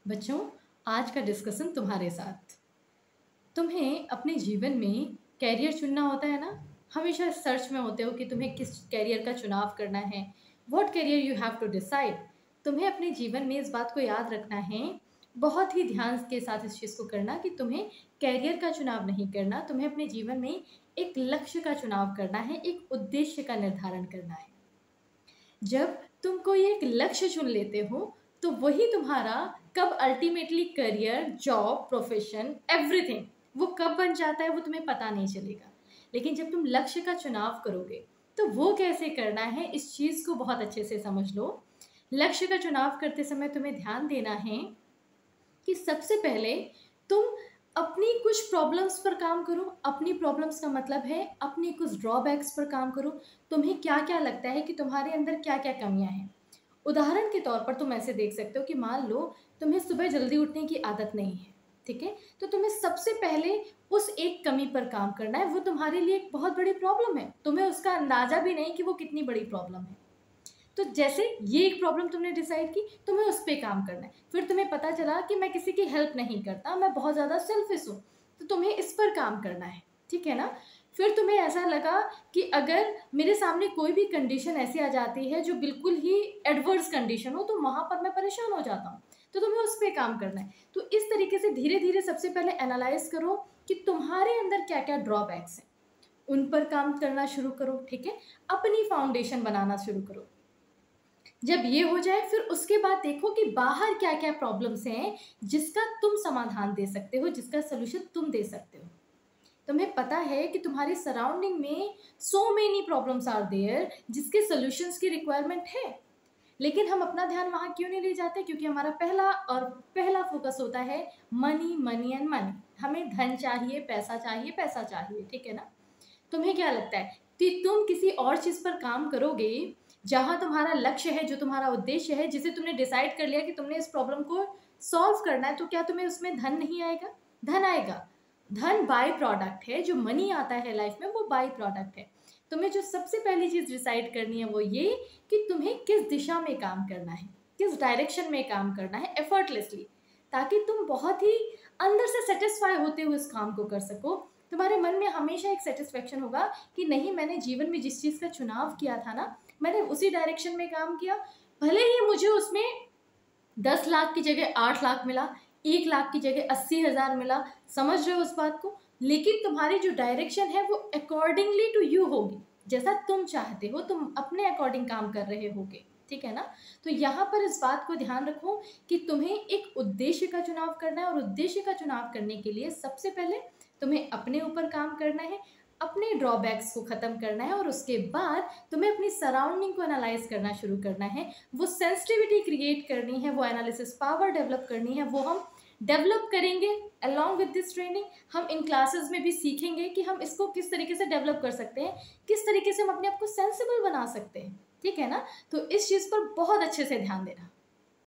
बच्चों, आज का डिस्कशन तुम्हारे साथ। तुम्हें अपने जीवन में कैरियर चुनना होता है ना। हमेशा सर्च में होते हो कि तुम्हें किस कैरियर का चुनाव करना है। What career you have to decide. तुम्हें अपने जीवन में इस बात को याद रखना है, बहुत ही ध्यान के साथ इस चीज़ को करना कि तुम्हें कैरियर का चुनाव नहीं करना, तुम्हें अपने जीवन में एक लक्ष्य का चुनाव करना है, एक उद्देश्य का निर्धारण करना है। जब तुम कोई एक लक्ष्य चुन लेते हो तो वही तुम्हारा कब ultimately career, job, profession, everything वो कब बन जाता है वो तुम्हें पता नहीं चलेगा। लेकिन जब तुम लक्ष्य का चुनाव करोगे तो वो कैसे करना है, इस चीज़ को बहुत अच्छे से समझ लो। लक्ष्य का चुनाव करते समय तुम्हें ध्यान देना है कि सबसे पहले तुम अपनी कुछ प्रॉब्लम्स पर काम करो। अपनी प्रॉब्लम्स का मतलब है अपनी कुछ ड्रॉबैक्स पर काम करो। तुम्हें क्या क्या लगता है कि तुम्हारे अंदर क्या क्या कमियां हैं। उदाहरण के तौर पर तुम ऐसे देख सकते हो कि मान लो तुम्हें सुबह जल्दी उठने की आदत नहीं है, ठीक है। तो तुम्हें सबसे पहले उस एक कमी पर काम करना है। वो तुम्हारे लिए एक बहुत बड़ी प्रॉब्लम है, तुम्हें उसका अंदाजा भी नहीं कि वो कितनी बड़ी प्रॉब्लम है। तो जैसे ये एक प्रॉब्लम तुमने डिसाइड की, तुम्हें उस पर काम करना है। फिर तुम्हें पता चला कि मैं किसी की हेल्प नहीं करता, मैं बहुत ज़्यादा सेल्फिश हूँ, तो तुम्हें इस पर काम करना है, ठीक है ना। फिर तुम्हें ऐसा लगा कि अगर मेरे सामने कोई भी कंडीशन ऐसी आ जाती है जो बिल्कुल ही एडवर्स कंडीशन हो, तो वहाँ पर मैं परेशान हो जाता हूँ, तो तुम्हें उस पर काम करना है। तो इस तरीके से धीरे धीरे सबसे पहले एनालाइज करो कि तुम्हारे अंदर क्या क्या ड्रॉबैक्स हैं, उन पर काम करना शुरू करो, ठीक है। अपनी फाउंडेशन बनाना शुरू करो। जब ये हो जाए फिर उसके बाद देखो कि बाहर क्या क्या प्रॉब्लम्स हैं जिसका तुम समाधान दे सकते हो, जिसका सोल्यूशन तुम दे सकते हो। तुम्हें पता है कि तुम्हारी सराउंडिंग में so many problems are there जिसके सोल्यूशंस की रिक्वायरमेंट है, लेकिन हम अपना ध्यान वहाँ क्यों नहीं ले जाते? क्योंकि हमारा पहला फोकस होता है मनी, मनी एंड मनी। हमें धन चाहिए, पैसा चाहिए, पैसा चाहिए, ठीक है ना। तुम्हें क्या लगता है कि तुम किसी और चीज़ पर काम करोगे जहाँ तुम्हारा लक्ष्य है, जो तुम्हारा उद्देश्य है, जिसे तुमने डिसाइड कर लिया कि तुमने इस प्रॉब्लम को सॉल्व करना है, तो क्या तुम्हें उसमें धन नहीं आएगा? धन आएगा। धन बाय प्रोडक्ट है, जो मनी आता है लाइफ में वो बाय प्रोडक्ट है। तुम्हें जो सबसे पहली चीज़ डिसाइड करनी है वो ये कि तुम्हें किस दिशा में काम करना है, किस डायरेक्शन में काम करना है एफर्टलेसली, ताकि तुम बहुत ही अंदर से सेटिस्फाई होते हुए उस काम को कर सको। तुम्हारे मन में हमेशा एक सेटिस्फेक्शन होगा कि नहीं, मैंने जीवन में जिस चीज़ का चुनाव किया था ना, मैंने उसी डायरेक्शन में काम किया। भले ही मुझे उसमें 10 लाख की जगह 8 लाख मिला, 1 लाख की जगह 80,000 मिला, समझ रहे हो उस बात को। लेकिन तुम्हारी जो डायरेक्शन है वो अकॉर्डिंगली टू यू होगी, जैसा तुम चाहते हो, तुम अपने अकॉर्डिंग काम कर रहे होगे, ठीक है ना। तो यहाँ पर इस बात को ध्यान रखो कि तुम्हें एक उद्देश्य का चुनाव करना है, और उद्देश्य का चुनाव करने के लिए सबसे पहले तुम्हें अपने ऊपर काम करना है, अपने ड्रॉबैक्स को ख़त्म करना है, और उसके बाद तुम्हें अपनी सराउंडिंग को एनालाइज करना शुरू करना है। वो सेंसिटिविटी क्रिएट करनी है, वो एनालिसिस पावर डेवलप करनी है, वो हम डेवलप करेंगे अलॉन्ग विद दिस ट्रेनिंग। हम इन क्लासेस में भी सीखेंगे कि हम इसको किस तरीके से डेवलप कर सकते हैं, किस तरीके से हम अपने आप को सेंसिबल बना सकते हैं, ठीक है ना। तो इस चीज़ पर बहुत अच्छे से ध्यान देना।